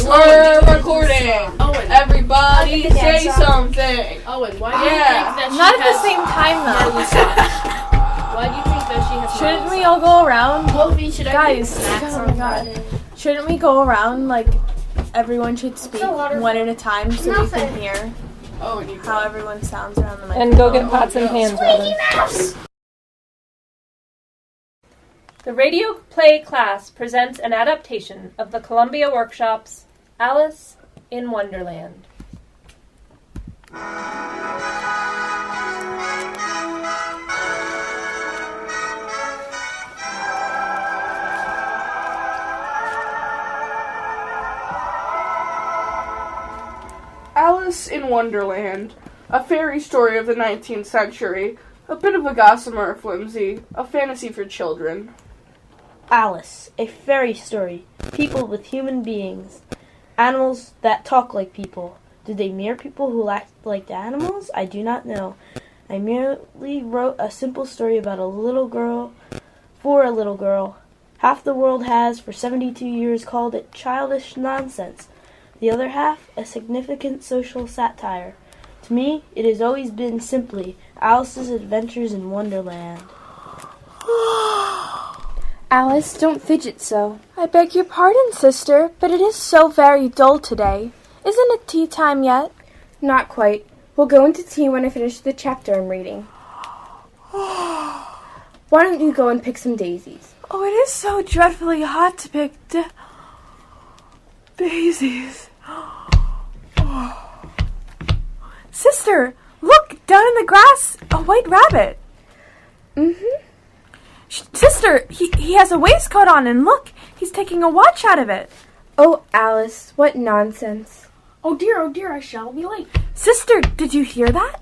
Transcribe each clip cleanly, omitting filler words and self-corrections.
we're recording. Owen, everybody say something. Owen, why do you think that she Not at the same time, though. Why do you think that she has Shouldn't we all go around? Guys, oh my god. Shouldn't we go around, like, everyone should speak one at a time so we can hear how everyone sounds around the microphone? And go get pots and pans ready. The Radio Play class presents an adaptation of the Columbia Workshop's Alice in Wonderland. Alice in Wonderland, a fairy story of the 19th century, a bit of a gossamer flimsy, a fantasy for children. Alice, a fairy story. People with human beings. Animals that talk like people. Did they mirror people who act like animals? I do not know. I merely wrote a simple story about a little girl for a little girl. Half the world has, for 72 years, called it childish nonsense. The other half, a significant social satire. To me, it has always been simply Alice's Adventures in Wonderland. Alice, don't fidget so. I beg your pardon, sister, but it is so very dull today. Isn't it tea time yet? Not quite. We'll go into tea when I finish the chapter I'm reading. Why don't you go and pick some daisies? Oh, it is so dreadfully hot to pick daisies. Sister, look, down in the grass, a white rabbit. Mm-hmm. Sister, he has a waistcoat on, and look, he's taking a watch out of it. Oh, Alice, what nonsense. Oh dear, I shall be late. Sister, did you hear that?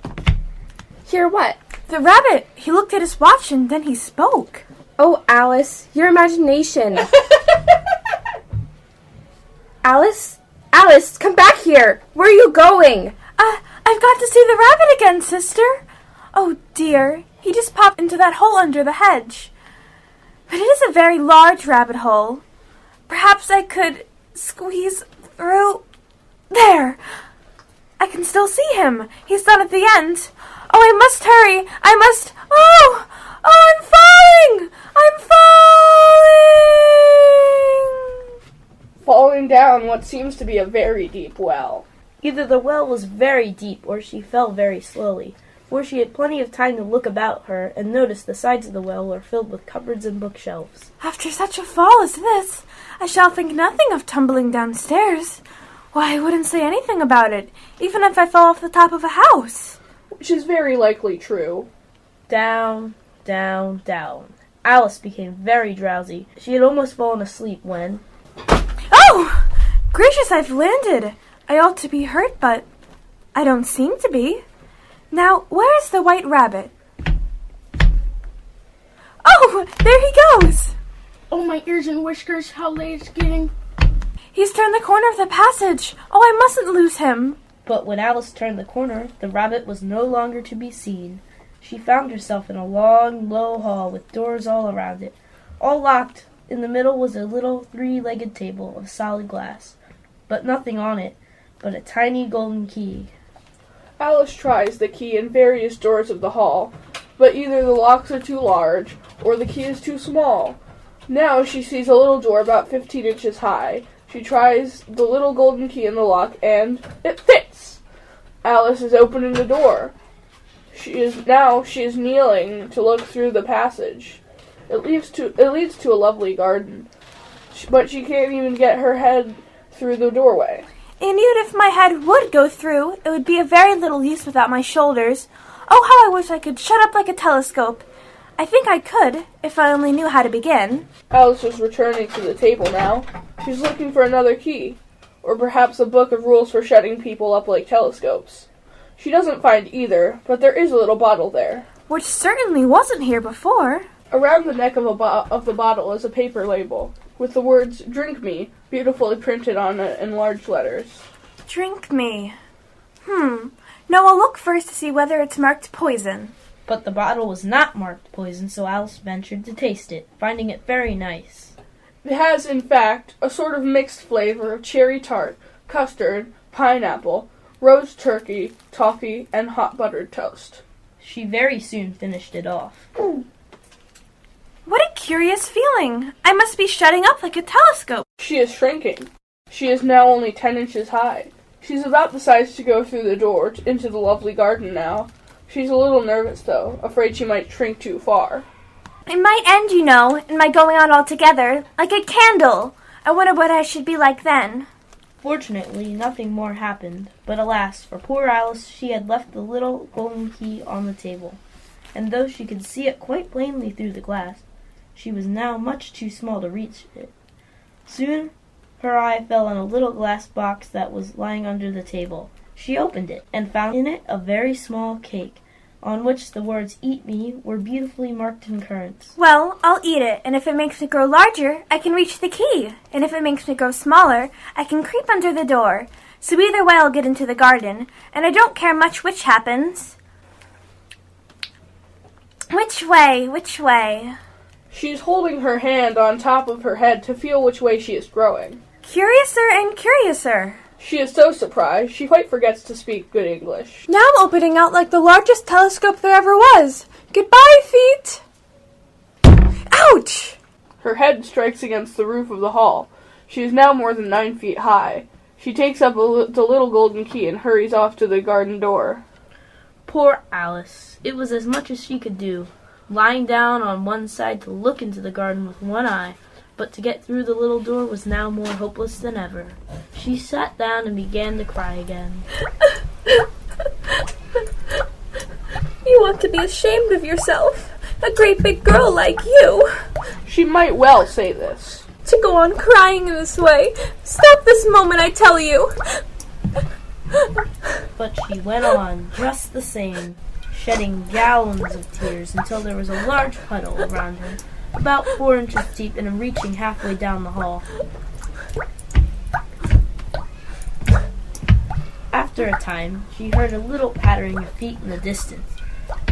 Hear what? The rabbit, he looked at his watch and then he spoke. Oh, Alice, your imagination. Alice, come back here. Where are you going? I've got to see the rabbit again, sister. Oh, dear, he just popped into that hole under the hedge. But it is a very large rabbit hole. Perhaps I could squeeze through. There! I can still see him. He's down at the end. Oh, I must hurry. I must... Oh, I'm falling! I'm falling! Falling down what seems to be a very deep well. Either the well was very deep or she fell very slowly, for she had plenty of time to look about her and notice the sides of the well were filled with cupboards and bookshelves. After such a fall as this, I shall think nothing of tumbling downstairs. Why, I wouldn't say anything about it, even if I fell off the top of a house. Which is very likely true. Down, down, down. Alice became very drowsy. She had almost fallen asleep when... Oh! Gracious, I've landed. I ought to be hurt, but I don't seem to be. Now, where's the white rabbit? Oh, there he goes! Oh, my ears and whiskers, how late it's getting. He's turned the corner of the passage. Oh, I mustn't lose him. But when Alice turned the corner, the rabbit was no longer to be seen. She found herself in a long, low hall with doors all around it, all locked. In the middle was a little three-legged table of solid glass, but nothing on it but a tiny golden key. Alice tries the key in various doors of the hall, but either the locks are too large or the key is too small. Now she sees a little door about 15 inches high. She tries the little golden key in the lock, and it fits! Alice is opening the door. She is kneeling to look through the passage. It leads to a lovely garden, but she can't even get her head through the doorway. And even if my head would go through, it would be of very little use without my shoulders. Oh, how I wish I could shut up like a telescope. I think I could, if I only knew how to begin. Alice is returning to the table now. She's looking for another key, or perhaps a book of rules for shutting people up like telescopes. She doesn't find either, but there is a little bottle there. Which certainly wasn't here before. Around the neck of the bottle is a paper label, with the words, "Drink me," beautifully printed on it in large letters. Drink me. No, I'll look first to see whether it's marked poison. But the bottle was not marked poison, so Alice ventured to taste it, finding it very nice. has, in fact, a sort of mixed flavor of cherry tart, custard, pineapple, roast turkey, toffee, and hot buttered toast. She very soon finished it off. What a curious feeling. I must be shutting up like a telescope. She is shrinking. She is now only 10 inches high. She's about the size to go through the door into the lovely garden now. She's a little nervous, though, afraid she might shrink too far. It might end, you know, in my going out altogether, like a candle. I wonder what I should be like then. Fortunately, nothing more happened, but alas, for poor Alice, she had left the little golden key on the table, and though she could see it quite plainly through the glass, she was now much too small to reach it. Soon, her eye fell on a little glass box that was lying under the table. She opened it, and found in it a very small cake, on which the words "Eat me" were beautifully marked in currants. Well, I'll eat it, and if it makes me grow larger, I can reach the key. And if it makes me grow smaller, I can creep under the door. So either way I'll get into the garden, and I don't care much which happens. Which way, which way? She's holding her hand on top of her head to feel which way she is growing. Curiouser and curiouser. She is so surprised, she quite forgets to speak good English. Now I'm opening out like the largest telescope there ever was. Goodbye, feet! Ouch! Her head strikes against the roof of the hall. She is now more than 9 feet high. She takes up the little golden key and hurries off to the garden door. Poor Alice. It was as much as she could do, lying down on one side to look into the garden with one eye, but to get through the little door was now more hopeless than ever. She sat down and began to cry again. You ought to be ashamed of yourself, a great big girl like you. She might well say this. To go on crying in this way. Stop this moment, I tell you. But she went on just the same, shedding gallons of tears until there was a large puddle around her, about 4 inches deep and reaching halfway down the hall. After a time, she heard a little pattering of feet in the distance.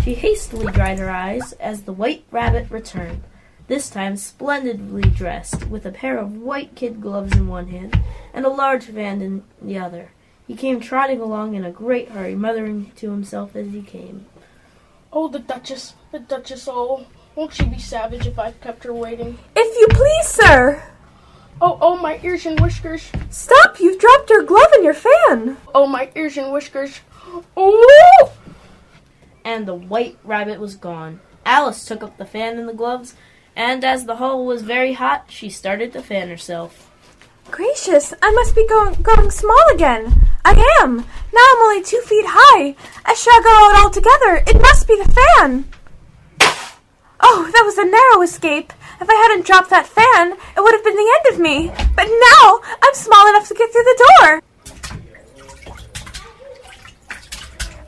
She hastily dried her eyes as the White Rabbit returned, this time splendidly dressed, with a pair of white kid gloves in one hand and a large fan in the other. He came trotting along in a great hurry, muttering to himself as he came. Oh, the Duchess, oh, won't she be savage if I've kept her waiting? If you please, sir. Oh, my ears and whiskers. Stop, you've dropped your glove and your fan. Oh, my ears and whiskers. Oh! And the White Rabbit was gone. Alice took up the fan and the gloves, and as the hall was very hot, she started to fan herself. Gracious, I must be growing small again. I am. Now I'm only 2 feet high. I shall go out altogether. It must be the fan. Oh, that was a narrow escape. If I hadn't dropped that fan, it would have been the end of me. But now I'm small enough to get through the door.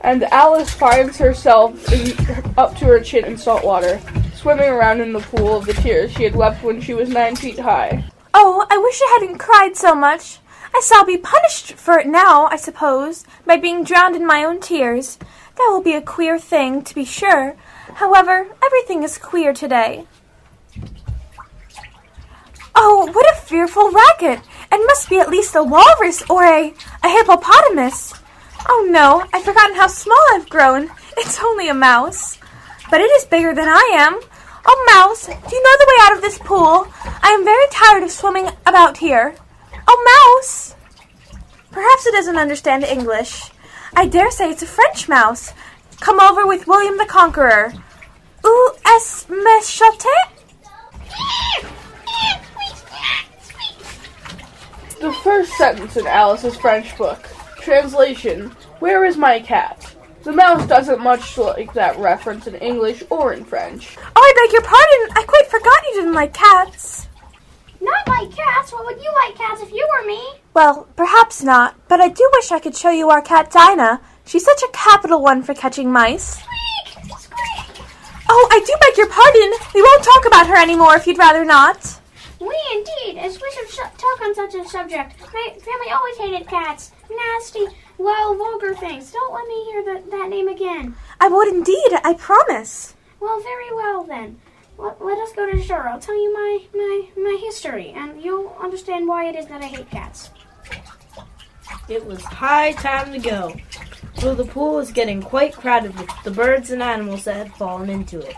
And Alice finds herself up to her chin in salt water, swimming around in the pool of the tears she had wept when she was 9 feet high. Oh, I wish I hadn't cried so much. I shall be punished for it now, I suppose, by being drowned in my own tears. That will be a queer thing, to be sure. However, everything is queer today. Oh, what a fearful racket! It must be at least a walrus or a hippopotamus. Oh no, I've forgotten how small I've grown. It's only a mouse. But it is bigger than I am. Oh, Mouse, do you know the way out of this pool? I am very tired of swimming about here. Oh, Mouse! Perhaps it doesn't understand English. I dare say it's a French mouse. Come over with William the Conqueror. Où est mes chatte? The first sentence in Alice's French book. Translation, where is my cat? The mouse doesn't much like that reference in English or in French. Oh, I beg your pardon. I quite forgot you didn't like cats. Not like cats? What would you like cats if you were me? Well, perhaps not, but I do wish I could show you our cat Dinah. She's such a capital one for catching mice. Squeak! Squeak! Oh, I do beg your pardon. We won't talk about her anymore if you'd rather not. We indeed, as we should talk on such a subject. My family always hated cats. Nasty, well, vulgar things. Don't let me hear that name again. I would indeed, I promise. Well, very well then. let us go to the shore. I'll tell you my history, and you'll understand why it is that I hate cats. It was high time to go, for the pool was getting quite crowded with the birds and animals that had fallen into it.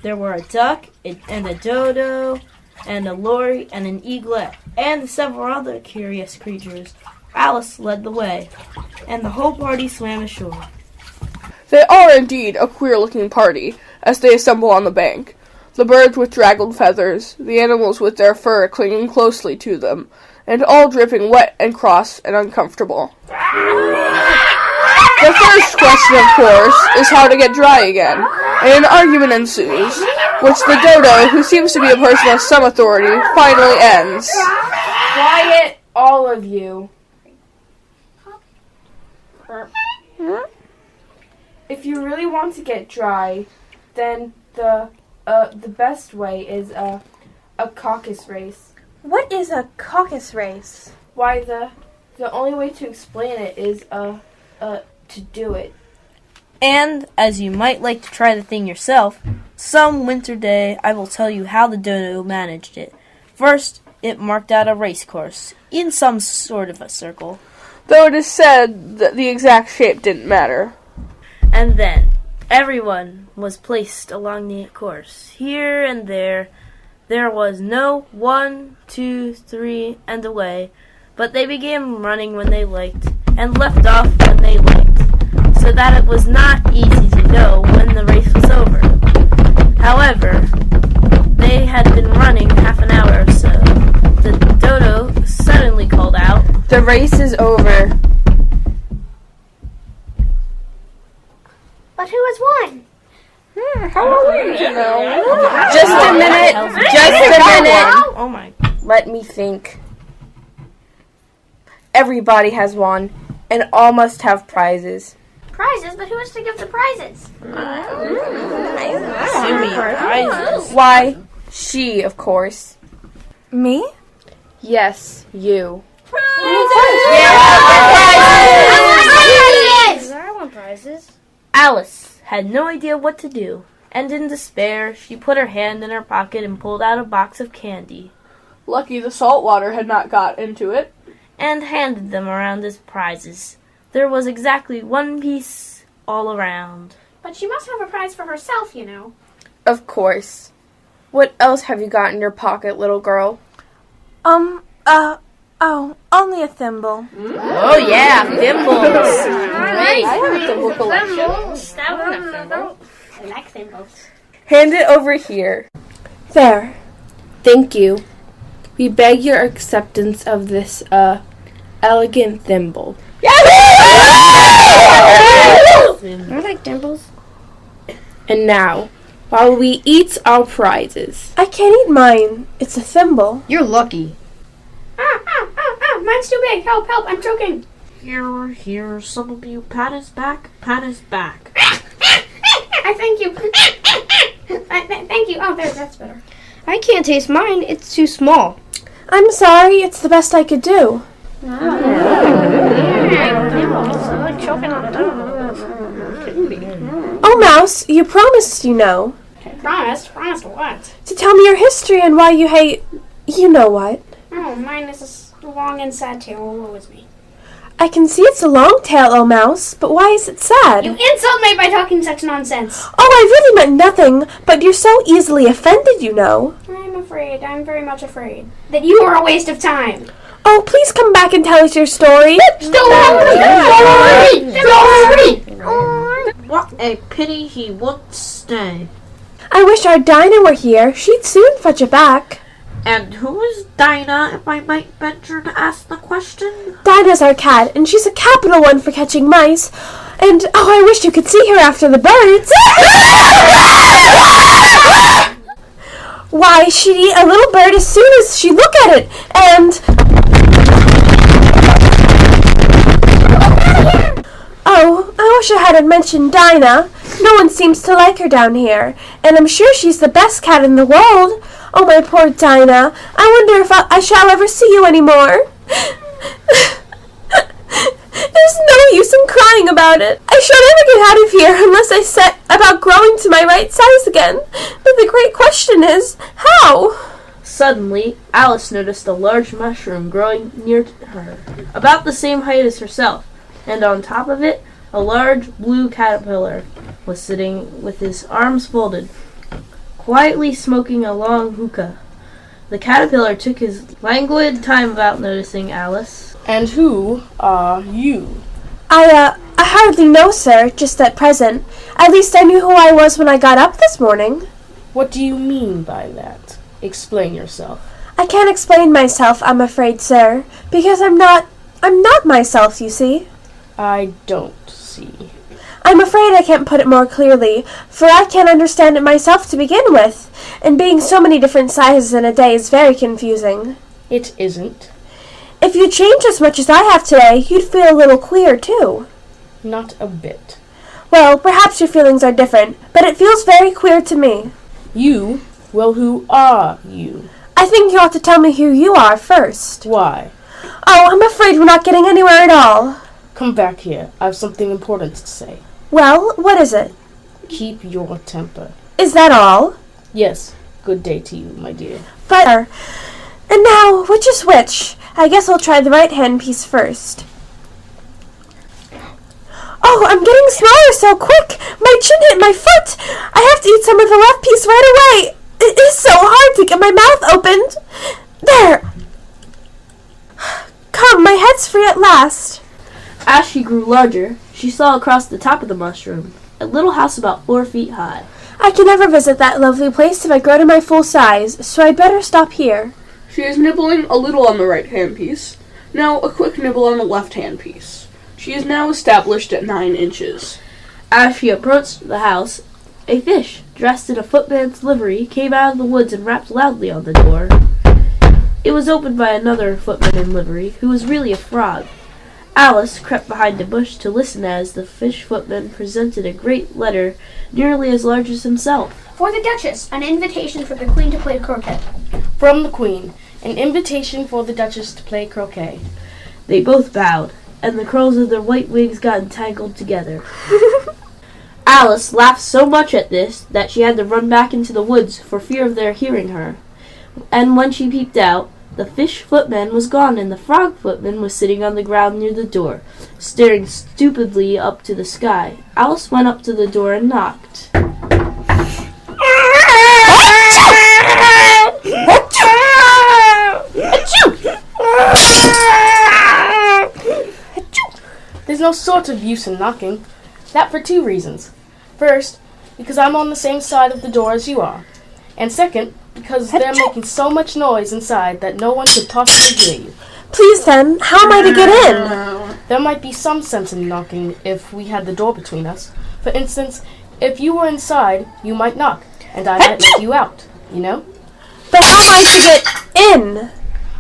There were a duck and a dodo and a lory and an eaglet and several other curious creatures. Alice led the way, and the whole party swam ashore. They are indeed a queer-looking party as they assemble on the bank. The birds with draggled feathers, the animals with their fur clinging closely to them, and all dripping wet and cross and uncomfortable. The first question, of course, is how to get dry again, and an argument ensues, which the dodo, who seems to be a person of some authority, finally ends. Quiet, all of you. If you really want to get dry, then the best way is a caucus race. What is a caucus race? Why, the only way to explain it is to do it. And, as you might like to try the thing yourself, some winter day I will tell you how the dodo managed it. First, it marked out a race course, in some sort of a circle. Though it is said that the exact shape didn't matter. And then, everyone was placed along the course. Here and there was no 1, 2, 3, and away, but they began running when they liked, and left off when they liked, so that it was not easy to know when the race was over. However, they had been running half an hour or so. The dodo suddenly called out, The race is over. But who has won? How are we to know? Just a minute. oh my. Let me think. Everybody has won, and all must have prizes. Prizes? But who is to give the prizes? Why, she, of course. Me? Yes, you. I want prizes. Alice had no idea what to do, and in despair, she put her hand in her pocket and pulled out a box of candy, Lucky the salt water had not got into it. and handed them around as prizes. There was exactly one piece all around. But she must have a prize for herself, you know. Of course. What else have you got in your pocket, little girl? Only a thimble. Oh yeah, thimbles! Great. I have a thimble collection. I like thimbles. Hand it over here. There. Thank you. We beg your acceptance of this, elegant thimble. I like thimbles. And now, while we eat our prizes. I can't eat mine. It's a thimble. You're lucky. Mine's too big. Help, I'm choking. Here, some of you. Pat his back. I thank you. Thank you. Oh, there, that's better. I can't taste mine. It's too small. I'm sorry. It's the best I could do. Oh, Mouse, you promised, you know. Promised what? To tell me your history and why you hate... You know what. Oh, mine is a long and sad tale. Woe is me. I can see it's a long tale, oh Mouse, but why is it sad? You insult me by talking such nonsense. Oh, I really meant nothing, but you're so easily offended, you know. I'm afraid. I'm very much afraid that you are a waste of time. Oh, please come back and tell us your story. What a pity he won't stay. I wish our Dinah were here. She'd soon fetch it back. And who is Dinah, if I might venture to ask the question? Dinah's our cat, and she's a capital one for catching mice. And, oh, I wish you could see her after the birds. Why, she'd eat a little bird as soon as she'd look at it, and... Oh, I wish I hadn't mentioned Dinah. No one seems to like her down here, and I'm sure she's the best cat in the world. Oh, my poor Dinah. I wonder if I shall ever see you anymore. There's no use in crying about it. I shall never get out of here unless I set about growing to my right size again. But the great question is, how? Suddenly, Alice noticed a large mushroom growing near her, about the same height as herself, and on top of it, a large blue caterpillar was sitting with his arms folded, quietly smoking a long hookah. The caterpillar took his languid time about noticing Alice. And who are you? I hardly know, sir, just at present. At least I knew who I was when I got up this morning. What do you mean by that? Explain yourself. I can't explain myself, I'm afraid, sir, because I'm not myself, you see. I don't see. I'm afraid I can't put it more clearly, for I can't understand it myself to begin with, and being so many different sizes in a day is very confusing. It isn't. If you change as much as I have today, you'd feel a little queer, too. Not a bit. Well, perhaps your feelings are different, but it feels very queer to me. You? Well, who are you? I think you ought to tell me who you are first. Why? Oh, I'm afraid we're not getting anywhere at all. Come back here. I have something important to say. Well, what is it? Keep your temper. Is that all? Yes. Good day to you, my dear. But, and now, which is which? I guess I'll try the right-hand piece first. Oh, I'm getting smaller so quick! My chin hit my foot! I have to eat some of the left piece right away! It is so hard to get my mouth opened! There! Come, my head's free at last! As she grew larger, she saw across the top of the mushroom a little house about 4 feet high. I can never visit that lovely place if I grow to my full size, so I'd better stop here. She is nibbling a little on the right-hand piece. Now a quick nibble on the left-hand piece. She is now established at 9 inches. As she approached the house, a fish, dressed in a footman's livery, came out of the woods and rapped loudly on the door. It was opened by another footman in livery, who was really a frog. Alice crept behind a bush to listen as the fish footman presented a great letter nearly as large as himself. For the Duchess, an invitation for the Queen to play croquet. From the Queen, an invitation for the Duchess to play croquet. They both bowed, and the curls of their white wigs got entangled together. Alice laughed so much at this that she had to run back into the woods for fear of their hearing her. And when she peeped out, the fish footman was gone, and the frog footman was sitting on the ground near the door, staring stupidly up to the sky. Alice went up to the door and knocked. There's no sort of use in knocking. That for 2 reasons. First, because I'm on the same side of the door as you are. And second, because they're making so much noise inside that no one could possibly hear you. Please then, how am I to get in? There might be some sense in knocking if we had the door between us. For instance, if you were inside, you might knock, and I might let you out, you know? But how am I to get in?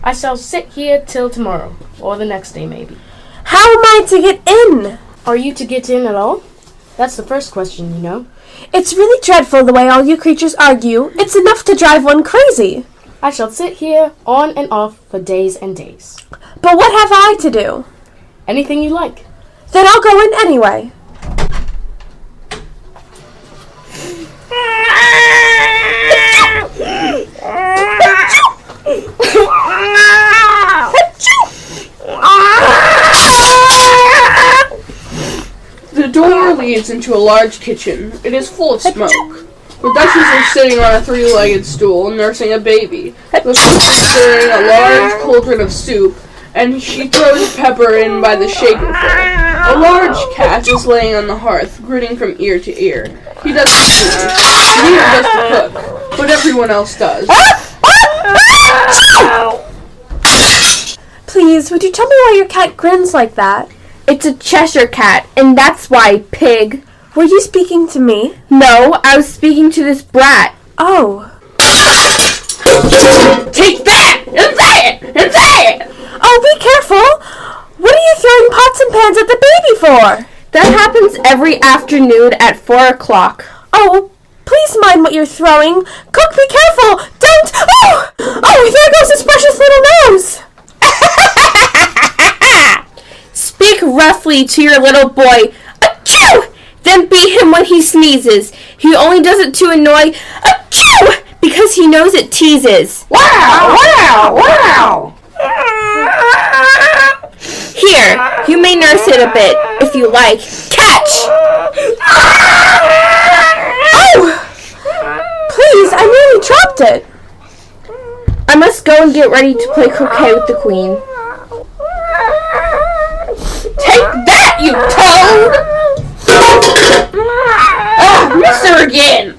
I shall sit here till tomorrow, or the next day maybe. How am I to get in? Are you to get in at all? That's the first question, you know. It's really dreadful the way all you creatures argue. It's enough to drive one crazy. I shall sit here on and off for days and days. But what have I to do? Anything you like. Then I'll go in anyway. The door leads into a large kitchen. It is full of smoke. The Duchess is sitting on a 3-legged stool, nursing a baby. The cook is stirring a large cauldron of soup, and she throws pepper in by the shakerful. A large cat is laying on the hearth, grinning from ear to ear. He doesn't sing. Neither does the cook, but everyone else does. Please, would you tell me why your cat grins like that? It's a Cheshire cat, and that's why, pig. Were you speaking to me? No, I was speaking to this brat. Oh. Take that! And that! And that! Oh, be careful! What are you throwing pots and pans at the baby for? That happens every afternoon at 4 o'clock. Oh, please mind what you're throwing. Cook, be careful! Don't! Oh! Oh, there goes his precious little nose! Speak roughly to your little boy, achoo! Then beat him when he sneezes. He only does it to annoy, achoo! Because he knows it teases. Wow! Wow! Wow! Here, you may nurse it a bit, if you like. Catch! Oh! Please, I nearly dropped it. I must go and get ready to play croquet with the queen. Take that, you toad! Miss her again!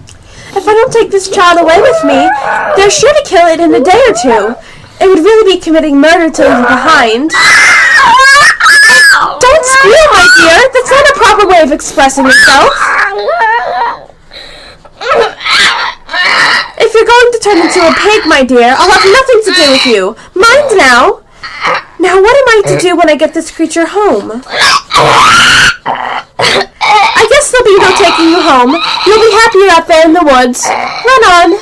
If I don't take this child away with me, they're sure to kill it in a day or two. It would really be committing murder to leave it behind. Don't squeal, my dear. That's not a proper way of expressing yourself. If you're going to turn into a pig, my dear, I'll have nothing to do with you. Mind now. Now, what am I to do when I get this creature home? I guess there'll be no taking you home. You'll be happier out there in the woods. Run on.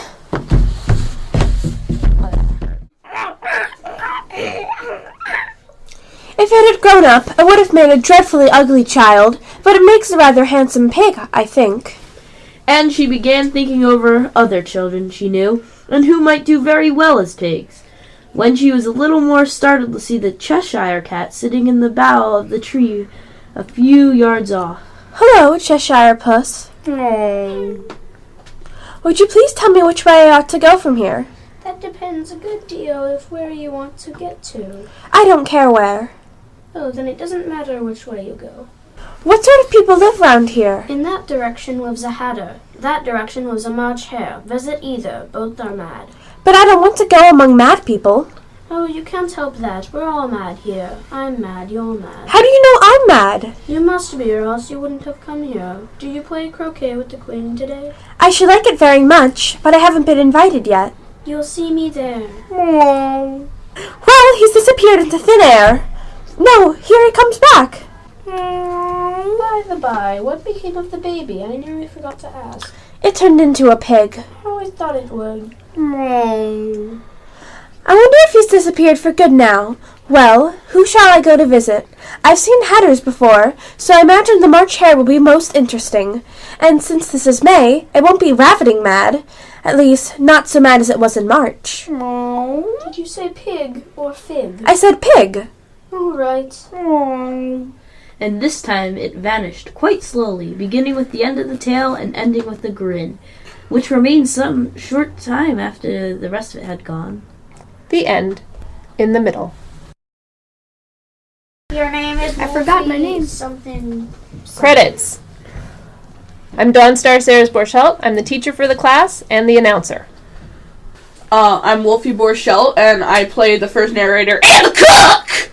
If it had grown up, I would have made a dreadfully ugly child, but it makes a rather handsome pig, I think. And she began thinking over other children she knew, and who might do very well as pigs, when she was a little more startled to see the Cheshire Cat sitting in the bough of the tree a few yards off. Hello, Cheshire Puss. Would you please tell me which way I ought to go from here? That depends a good deal of where you want to get to. I don't care where. Oh, then it doesn't matter which way you go. What sort of people live round here? In that direction lives a hatter. That direction lives a March hare. Visit either. Both are mad. But I don't want to go among mad people. Oh, you can't help that. We're all mad here. I'm mad. You're mad. How do you know I'm mad? You must be, or else you wouldn't have come here. Do you play croquet with the queen today? I should like it very much, but I haven't been invited yet. You'll see me there. Well, he's disappeared into thin air. No, here he comes back. By the by, what became of the baby? I nearly forgot to ask. It turned into a pig. I always thought it would. I wonder if he's disappeared for good now. Well, who shall I go to visit? I've seen hatters before, so I imagine the March hare will be most interesting. And since this is May, it won't be ravening mad. At least, not so mad as it was in March. Did you say pig or fig? I said pig. All right. And this time it vanished quite slowly, beginning with the end of the tail and ending with a grin, which remained some short time after the rest of it had gone. The end. In the middle. Your name is I forgot my name. Something. Credits. I'm Dawn Star Sarahs-Borchelt. I'm the teacher for the class and the announcer. I'm Wolfie Borchelt, and I play the first narrator and the cook!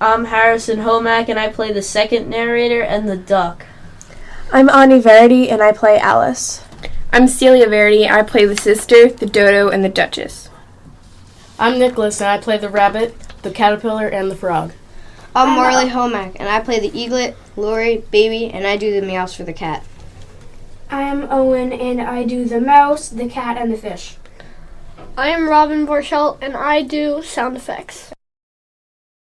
I'm Harrison Homack, and I play the second narrator and the duck. I'm Ani Verity, and I play Alice. I'm Celia Verity. I play the sister, the dodo, and the duchess. I'm Nicholas, and I play the rabbit, the caterpillar, and the frog. I'm Marley Homack, and I play the eaglet, Lori, baby, and I do the meows for the cat. I'm Owen, and I do the mouse, the cat, and the fish. I am Robin Borchelt, and I do sound effects.